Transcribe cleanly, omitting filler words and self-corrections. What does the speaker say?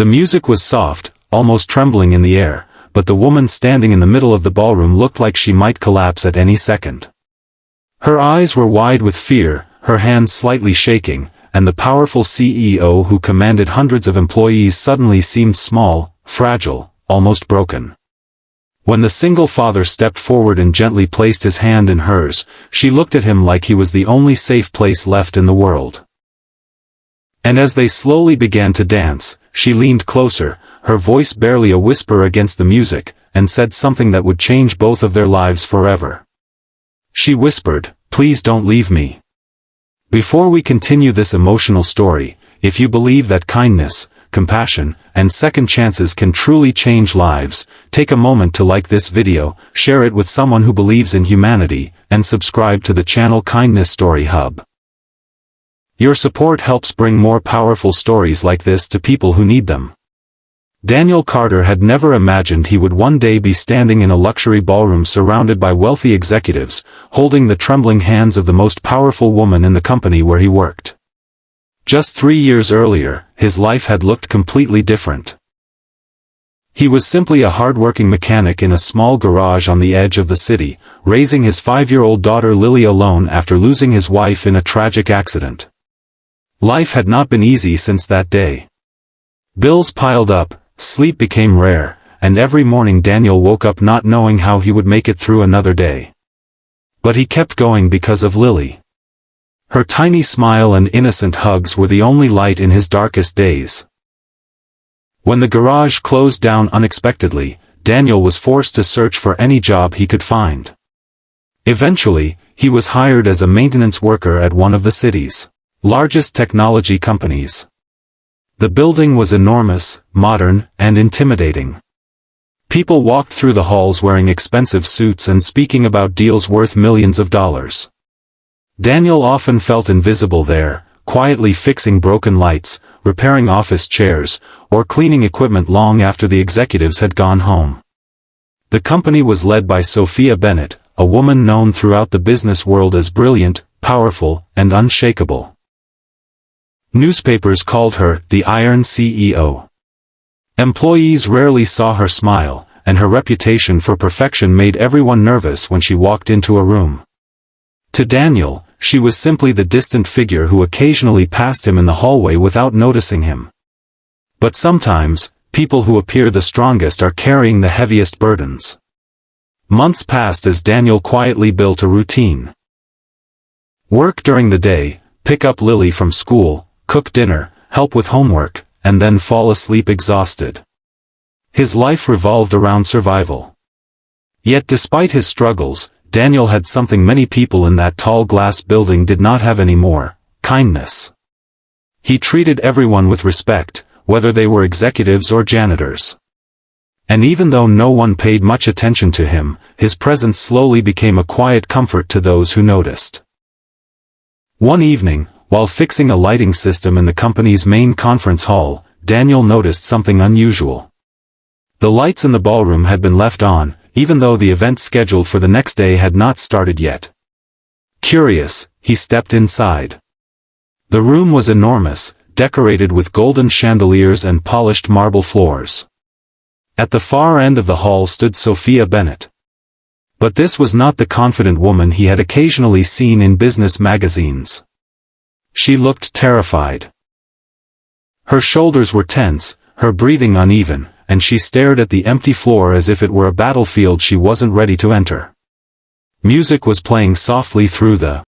The music was soft, almost trembling in the air, but the woman standing in the middle of the ballroom looked like she might collapse at any second. Her eyes were wide with fear, her hands slightly shaking, and the powerful CEO who commanded hundreds of employees suddenly seemed small, fragile, almost broken. When the single father stepped forward and gently placed his hand in hers, she looked at him like he was the only safe place left in the world. And as they slowly began to dance, she leaned closer, her voice barely a whisper against the music, and said something that would change both of their lives forever. She whispered, "Please don't leave me." Before we continue this emotional story, if you believe that kindness, compassion, and second chances can truly change lives, take a moment to like this video, share it with someone who believes in humanity, and subscribe to the channel Kindness Story Hub. Your support helps bring more powerful stories like this to people who need them. Daniel Carter had never imagined he would one day be standing in a luxury ballroom surrounded by wealthy executives, holding the trembling hands of the most powerful woman in the company where he worked. Just 3 years earlier, his life had looked completely different. He was simply a hardworking mechanic in a small garage on the edge of the city, raising his 5-year-old daughter Lily alone after losing his wife in a tragic accident. Life had not been easy since that day. Bills piled up, sleep became rare, and every morning Daniel woke up not knowing how he would make it through another day. But he kept going because of Lily. Her tiny smile and innocent hugs were the only light in his darkest days. When the garage closed down unexpectedly, Daniel was forced to search for any job he could find. Eventually, he was hired as a maintenance worker at one of the city's largest technology companies. The building was enormous, modern, and intimidating. People walked through the halls wearing expensive suits and speaking about deals worth millions of dollars. Daniel often felt invisible there, quietly fixing broken lights, repairing office chairs, or cleaning equipment long after the executives had gone home. The company was led by Sophia Bennett, a woman known throughout the business world as brilliant, powerful, and unshakable. Newspapers called her the Iron CEO. Employees rarely saw her smile, and her reputation for perfection made everyone nervous when she walked into a room. To Daniel, she was simply the distant figure who occasionally passed him in the hallway without noticing him. But sometimes, people who appear the strongest are carrying the heaviest burdens. Months passed as Daniel quietly built a routine. Work during the day, pick up Lily from school, cook dinner, help with homework, and then fall asleep exhausted. His life revolved around survival. Yet despite his struggles, Daniel had something many people in that tall glass building did not have anymore: kindness. He treated everyone with respect, whether they were executives or janitors. And even though no one paid much attention to him, his presence slowly became a quiet comfort to those who noticed. One evening, while fixing a lighting system in the company's main conference hall, Daniel noticed something unusual. The lights in the ballroom had been left on, even though the event scheduled for the next day had not started yet. Curious, he stepped inside. The room was enormous, decorated with golden chandeliers and polished marble floors. At the far end of the hall stood Sophia Bennett. But this was not the confident woman he had occasionally seen in business magazines. She looked terrified. Her shoulders were tense, her breathing uneven, and she stared at the empty floor as if it were a battlefield she wasn't ready to enter. Music was playing softly through the